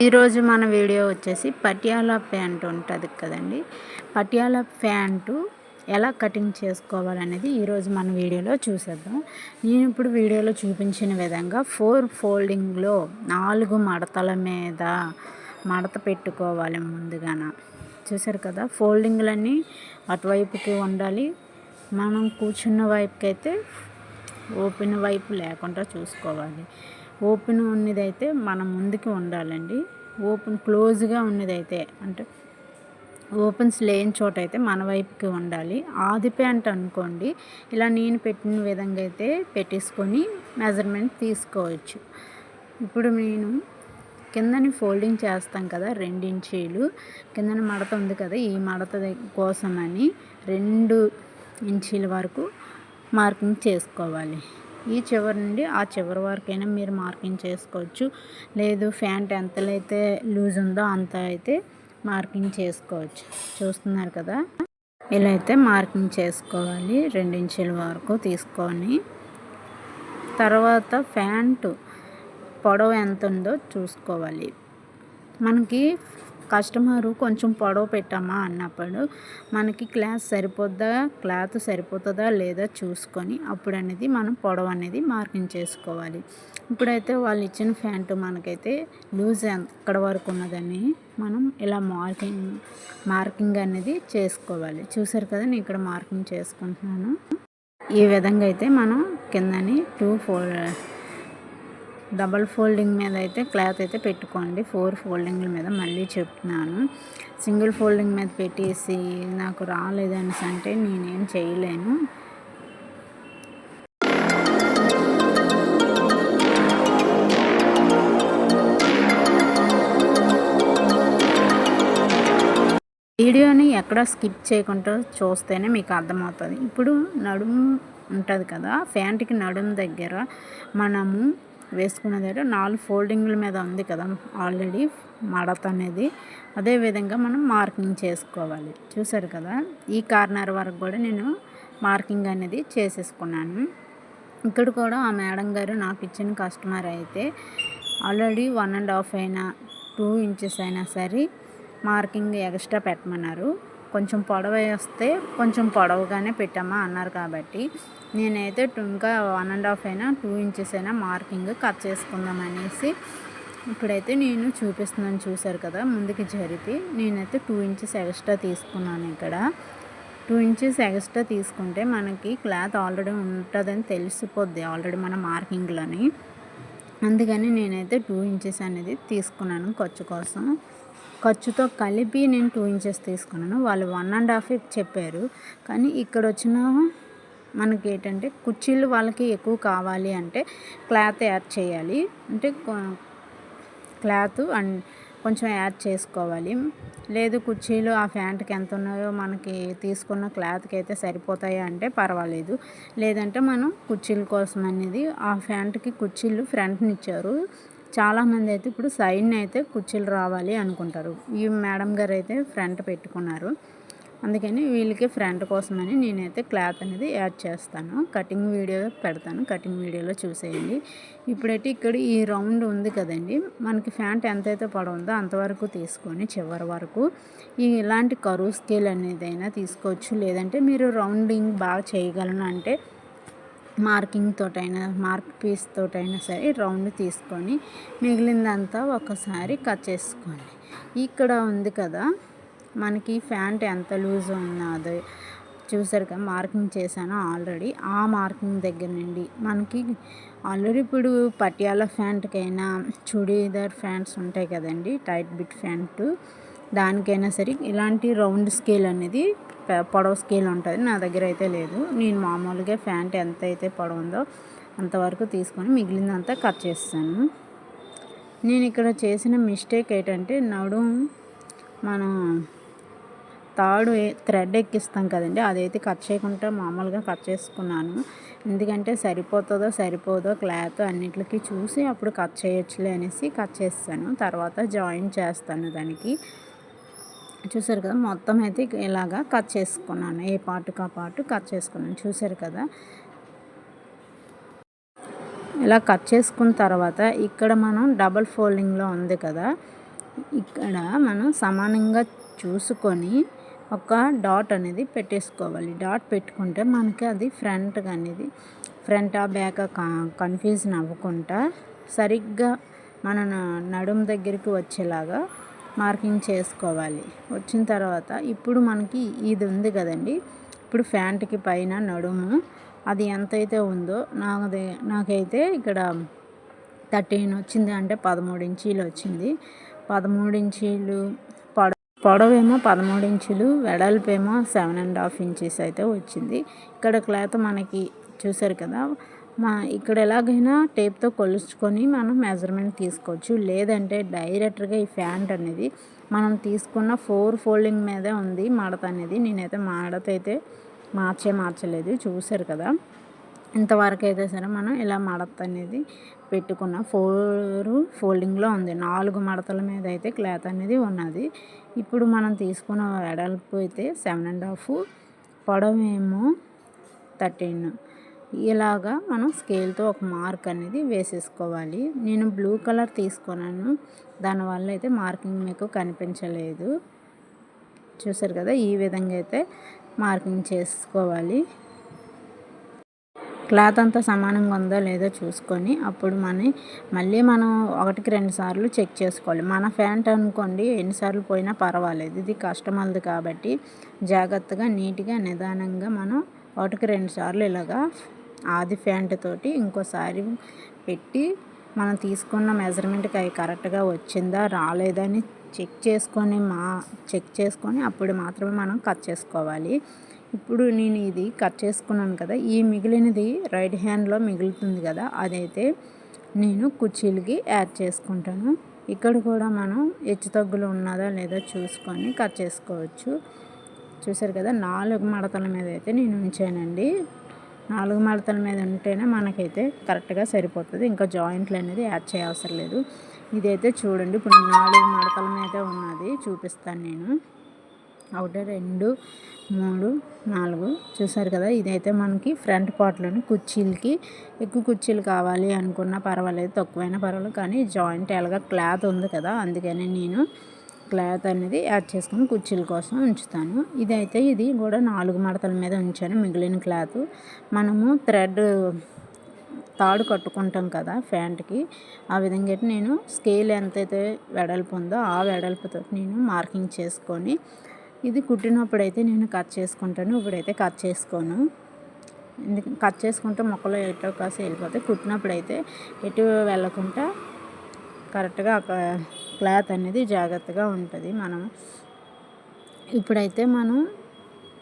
ఈరోజు మన వీడియో వచ్చేసి పటియాలా ప్యాంట్ ఉంటుంది కదండి. పటియాలా ప్యాంటు ఎలా కటింగ్ చేసుకోవాలనేది ఈరోజు మన వీడియోలో చూసేద్దాం. నేను ఇప్పుడు వీడియోలో చూపించిన విధంగా 4 ఫోల్డింగ్లో 4 మడతల మీద మడత పెట్టుకోవాలి. ముందుగాన చూసారు కదా, ఫోల్డింగ్లన్నీ అటువైపుకి ఉండాలి. మనం కూర్చున్న వైపుకి అయితే ఓపెన్ వైపు లేకుండా చూసుకోవాలి. ఓపెన్ ఉన్నదైతే మనం ముందుకు ఉండాలండి. ఓపెన్ క్లోజ్గా ఉన్నదైతే అంటే ఓపెన్స్ లేని చోట అయితే మన వైపుకి ఉండాలి. ఆది ప్యాంట్ అనుకోండి, ఇలా నేను పెట్టిన విధంగా అయితే పెట్టేసుకొని మెజర్మెంట్ తీసుకోవచ్చు. ఇప్పుడు నేను కిందని ఫోల్డింగ్ చేస్తాం కదా, 2 ఇంచీలు కిందన మడత ఉంది కదా, ఈ మడత కోసమని 2 ఇంచీల వరకు మార్కింగ్ చేసుకోవాలి. ఈ చివరి నుండి ఆ చివరి వరకైనా మీరు మార్కింగ్ చేసుకోవచ్చు. లేదు ప్యాంట్ ఎంతలైతే లూజ్ ఉందో అంత అయితే మార్కింగ్ చేసుకోవచ్చు. చూస్తున్నారు కదా, ఇలా అయితే మార్కింగ్ చేసుకోవాలి. 2 ఇంచుల వరకు తీసుకొని తర్వాత ప్యాంటు పొడవు ఎంత ఉందో చూసుకోవాలి. మనకి కస్టమరు కొంచెం పొడవు పెట్టామా అన్నప్పుడు మనకి క్లాత్ సరిపోతుందా లేదా చూసుకొని అప్పుడు అనేది మనం పొడవు అనేది మార్కింగ్ చేసుకోవాలి. ఇప్పుడైతే వాళ్ళు ఇచ్చిన ప్యాంటు మనకైతే లూజ్ ఎక్కడ వరకు ఉన్నదని మనం ఇలా మార్కింగ్ అనేది చేసుకోవాలి. చూసారు కదా, నేను ఇక్కడ మార్కింగ్ చేసుకుంటున్నాను. ఈ విధంగా అయితే మనం కిందని డబల్ ఫోల్డింగ్ మీద అయితే క్లాత్ అయితే పెట్టుకోండి. 4 ఫోల్డింగ్ల మీద మళ్ళీ చెప్తున్నాను. సింగిల్ ఫోల్డింగ్ మీద పెట్టేసి నాకు రాలేదనేసి అంటే నేనేం చేయలేను. వీడియోని ఎక్కడ స్కిప్ చేయకుండా చూస్తేనే మీకు అర్థమవుతుంది. ఇప్పుడు నడుము ఉంటుంది కదా, ప్యాంట్కి నడుము దగ్గర మనము వేసుకున్న దగ్గర 4 ఫోల్డింగ్ల మీద ఉంది కదా ఆల్రెడీ మడత అనేది, అదేవిధంగా మనం మార్కింగ్ చేసుకోవాలి. చూసారు కదా, ఈ కార్నర్ వరకు కూడా నేను మార్కింగ్ అనేది చేసేసుకున్నాను. ఇక్కడ కూడా ఆ మేడం గారు నాకు ఇచ్చిన కస్టమర్ అయితే ఆల్రెడీ 1.5 అయినా 2 ఇంచెస్ అయినా సరే మార్కింగ్ ఎక్స్ట్రా పెట్టమన్నారు. కొంచెం పొడవు వేస్తే కొంచెం పొడవుగానే పెట్టామా అన్నారు కాబట్టి నేనైతే ఇంకా 1.5 అయినా 2 ఇంచెస్ అయినా మార్కింగ్ కట్ చేసుకుందాం అనేసి ఇప్పుడైతే నేను చూపిస్తున్నాను. చూసారు కదా, ముందుకి జరిపి నేనైతే 2 ఇంచెస్ ఎక్స్ట్రా తీసుకున్నాను. ఇక్కడ 2 ఇంచెస్ ఎక్స్ట్రా తీసుకుంటే మనకి క్లాత్ ఆల్రెడీ ఉంటుందని తెలిసిపోద్ది ఆల్రెడీ మన మార్కింగ్లోని. అందుకని నేనైతే 2 ఇంచెస్ అనేది తీసుకున్నాను ఖర్చు కోసం. ఖర్చుతో కలిపి నేను 2 ఇంచెస్ తీసుకున్నాను. వాళ్ళు 1.5 చెప్పారు. కానీ ఇక్కడ వచ్చిన మనకి ఏంటంటే కుర్చీలు వాళ్ళకి ఎక్కువ కావాలి అంటే క్లాత్ యాడ్ చేయాలి. అంటే క్లాత్ అండ్ కొంచెం యాడ్ చేసుకోవాలి. లేదు కుర్చీలు ఆ ప్యాంట్కి ఎంత ఉన్నాయో మనకి తీసుకున్న క్లాత్కి అయితే సరిపోతాయి అంటే పర్వాలేదు. లేదంటే మనం కుర్చీల కోసం అనేది ఆ ప్యాంట్కి కుర్చీలు ఫ్రంట్ని ఇచ్చారు. చాలామంది అయితే ఇప్పుడు సైడ్ని అయితే కుర్చీలు రావాలి అనుకుంటారు. ఈ మేడం గారు అయితే ఫ్రంట్ పెట్టుకున్నారు. అందుకని వీళ్ళకి ఫ్రంట్ కోసమని నేనైతే క్లాత్ అనేది యాడ్ చేస్తాను. కటింగ్ వీడియో పెడతాను, కటింగ్ వీడియోలో చూసేయండి. ఇప్పుడైతే ఇక్కడ ఈ రౌండ్ ఉంది కదండి, మనకి ప్యాంట్ ఎంతైతే పొడవు ఉందో అంతవరకు తీసుకొని చివరి వరకు ఇలాంటి కరువు స్కేల్ అనేది అయినా తీసుకోవచ్చు. లేదంటే మీరు రౌండింగ్ బాగా చేయగలను అంటే మార్కింగ్ పీస్ తోటైనా సరే రౌండ్ తీసుకొని మిగిలిందంతా ఒకసారి కట్ చేసుకోండి. ఇక్కడ ఉంది కదా మనకి ప్యాంట్ ఎంత లూజ్ ఉన్నదో చూసారు కదా, మార్కింగ్ చేశాను ఆల్రెడీ. ఆ మార్కింగ్ దగ్గర నుండి మనకి ఆల్రెడీ ఇప్పుడు పటియాలా ప్యాంట్కైనా చుడీదార్ ప్యాంట్స్ ఉంటాయి కదండి, టైట్ బిట్ ప్యాంటు, దానికైనా సరే ఇలాంటి రౌండ్ స్కేల్ అనేది పొడవు స్కేల్ ఉంటుంది. నా దగ్గర అయితే లేదు. నేను మామూలుగా ప్యాంట్ ఎంత అయితే పొడవు ఉందో అంతవరకు తీసుకొని మిగిలిందంతా కట్ చేస్తాను. నేను ఇక్కడ చేసిన మిస్టేక్ ఏంటంటే మనం తాడు థ్రెడ్ ఎక్కిస్తాం కదండి, అదైతే కట్ చేయకుండా మామూలుగా కట్ చేసుకున్నాను. ఎందుకంటే సరిపోదో క్లాత్ అన్నిటికీ చూసి అప్పుడు కట్ చేయొచ్చులే అనేసి కట్ చేస్తాను. తర్వాత జాయిన్ చేస్తాను దానికి. చూసారు కదా, మొత్తం అయితే ఇలాగా కట్ చేసుకున్నాను. ఏ పార్ట్కి ఆ పార్ట్ కట్ చేసుకున్నాను. చూసారు కదా, ఇలా కట్ చేసుకున్న తర్వాత ఇక్కడ మనం డబల్ ఫోల్డింగ్లో ఉంది కదా, ఇక్కడ మనం సమానంగా చూసుకొని ఒక డాట్ అనేది పెట్టేసుకోవాలి. డాట్ పెట్టుకుంటే మనకి అది ఫ్రంటా బ్యాకా కన్ఫ్యూజన్ అవ్వకుండా సరిగ్గా మన నడుము దగ్గరికి వచ్చేలాగా మార్కింగ్ చేసుకోవాలి. వచ్చిన తర్వాత ఇప్పుడు మనకి ఇది ఉంది కదండి, ఇప్పుడు ప్యాంట్కి పైన నడుము అది ఎంతైతే ఉందో నాకైతే ఇక్కడ 13 వచ్చింది, అంటే 13 ఇంచీలు వచ్చింది. 13 ఇంచీలు పొడవేమో 13 ఇంచులు, వెడల్పేమో 7.5 ఇంచెస్ అయితే వచ్చింది. ఇక్కడ క్లాత్ మనకి చూసారు కదా, ఇక్కడ ఎలాగైనా టేప్తో కొలుచుకొని మనం మెజర్మెంట్ తీసుకోవచ్చు. లేదంటే డైరెక్ట్గా ఈ ప్యాంట్ అనేది మనం తీసుకున్న 4 ఫోల్డింగ్ మీదే ఉంది మడత అనేది. నేనైతే మడత అయితే మార్చలేదు, చూసారు కదా. ఇంతవరకు అయితే సరే మనం ఇలా మడత అనేది పెట్టుకున్న 4 ఫోల్డింగ్లో ఉంది. 4 మడతల మీద అయితే క్లాత్ అనేది ఉన్నది. ఇప్పుడు మనం తీసుకున్న వెడల్పు అయితే 7.5, పొడవేమో 13. ఇలాగా మనం స్కేల్తో ఒక మార్క్ అనేది వేసేసుకోవాలి. నేను బ్లూ కలర్ తీసుకున్నాను, దానివల్ల అయితే మార్కింగ్ మీకు కనిపించలేదు. చూసారు కదా, ఈ విధంగా అయితే మార్కింగ్ చేసుకోవాలి. క్లాత్ అంతా సమానంగా ఉందో లేదో చూసుకొని అప్పుడు మళ్ళీ మనం 1కి 2 సార్లు చెక్ చేసుకోవాలి. మన ప్యాంట్ అనుకోండి ఎన్నిసార్లు పోయినా పర్వాలేదు, ఇది కస్టమర్ది కాబట్టి జాగ్రత్తగా నీట్గా నిదానంగా మనం 1కి 2 సార్లు ఇలాగా ఆది ప్యాంట్ తోటి ఇంకోసారి పెట్టి మనం తీసుకున్న మెజర్మెంట్కి అవి కరెక్ట్గా వచ్చిందా రాలేదా అని చెక్ చేసుకొని అప్పుడు మాత్రమే మనం కట్ చేసుకోవాలి. ఇప్పుడు నేను ఇది కట్ చేసుకున్నాను కదా, ఈ మిగిలినది రైట్ హ్యాండ్లో మిగులుతుంది కదా, అదైతే నేను కుర్చీలకి యాడ్ చేసుకుంటాను. ఇక్కడ కూడా మనం హెచ్చు తగ్గులు ఉన్నదా లేదా చూసుకొని కట్ చేసుకోవచ్చు. చూసారు కదా, 4 మడతల మీద అయితే నేను ఉంచానండి. 4 మడతల మీద ఉంటేనే మనకైతే కరెక్ట్గా సరిపోతుంది, ఇంకా జాయింట్లు అనేది యాడ్ చేయవసరం లేదు. ఇదైతే చూడండి, ఇప్పుడు 4 మడతల మీద ఉన్నది చూపిస్తాను నేను. 1 2 3 4 చూసారు కదా. ఇదైతే మనకి ఫ్రంట్ పార్ట్లోని కుర్చీలకి ఎక్కువ కుర్చీలు కావాలి అనుకున్నా పర్వాలేదు, తక్కువైనా పర్వాలేదు, కానీ జాయింట్ ఎలాగా క్లాత్ ఉంది కదా, అందుకని నేను క్లాత్ అనేది యాడ్ చేసుకుని కుర్చీల కోసం ఉంచుతాను. ఇది కూడా 4 మడతల మీద ఉంచాను. మిగిలిన క్లాత్ మనము తాడు కట్టుకుంటాం కదా ప్యాంట్కి, ఆ విధంగా నేను స్కేల్ ఎంతైతే వెడల్పు ఉందో ఆ వెడల్పుతో నేను మార్కింగ్ చేసుకొని ఇది కుట్టినప్పుడైతే నేను కట్ చేసుకుంటాను. ఇప్పుడైతే కట్ చేసుకోను, కట్ చేసుకుంటే మొక్కలు ఎటో కాసి వెళ్ళిపోతాయి. కుట్టినప్పుడైతే ఎటు వెళ్ళకుండా కరెక్ట్గా క్లాత్ అనేది జాగ్రత్తగా ఉంటుంది. ఇప్పుడైతే మనం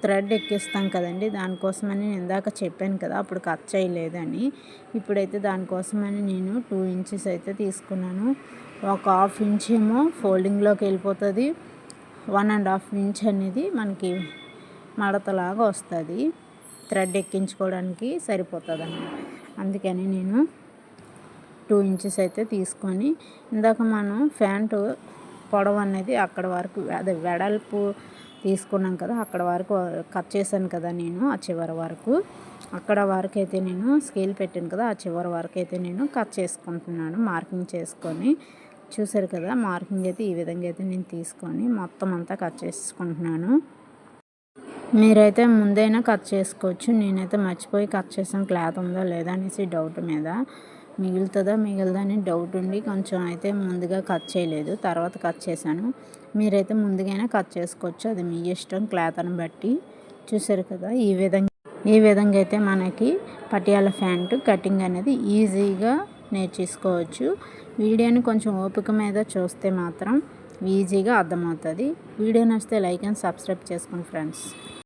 థ్రెడ్ ఎక్కిస్తాం కదండి, దానికోసమని నేను ఇందాక చెప్పాను కదా అప్పుడు కట్ చేయలేదని. ఇప్పుడైతే దానికోసమని నేను 2 ఇంచెస్ అయితే తీసుకున్నాను. ఒక 1/2 ఇంచ్ ఏమో ఫోల్డింగ్లోకి వెళ్ళిపోతుంది, 1.5 ఇంచ్ అనేది మనకి మడతలాగా వస్తుంది, థ్రెడ్ ఎక్కించుకోవడానికి సరిపోతుంది అన్నమాట. అందుకని నేను 2 ఇంచెస్ అయితే తీసుకొని, ఇందాక మనం ప్యాంటు పొడవు అనేది అక్కడ వరకు అదే వెడల్పు తీసుకున్నాం కదా, అక్కడ వరకు కట్ చేశాను కదా నేను, ఆ చివరి వరకు అక్కడ వరకు అయితే నేను స్కేల్ పెట్టాను కదా, ఆ చివరి వరకు అయితే నేను కట్ చేసుకుంటున్నాను మార్కింగ్ చేసుకొని. చూసారు కదా, మార్కింగ్ అయితే ఈ విధంగా అయితే నేను తీసుకొని మొత్తం అంతా కట్ చేసుకుంటున్నాను. మీరైతే ముందైనా కట్ చేసుకోవచ్చు, నేనైతే మర్చిపోయి కట్ చేసాను, క్లాత్ ఉందా లేదా అనేసి డౌట్ మీద. మిగులుదా అని డౌట్ ఉండి కొంచెం అయితే ముందుగా కట్ చేయలేదు, తర్వాత కట్ చేశాను. మీరైతే ముందుగానే కట్ చేసుకోవచ్చు, అది మీ ఇష్టం క్లాత్ని బట్టి. చూసారు కదా, ఈ విధంగా అయితే మనకి పటియాల ప్యాంటు కటింగ్ అనేది ఈజీగా నేర్చేసుకోవచ్చు. వీడియోని కొంచెం ఓపిక మీద చూస్తే మాత్రం ఈజీగా అర్థమవుతుంది. వీడియో నచ్చితే లైక్ అండ్ సబ్స్క్రైబ్ చేసుకోండి ఫ్రెండ్స్.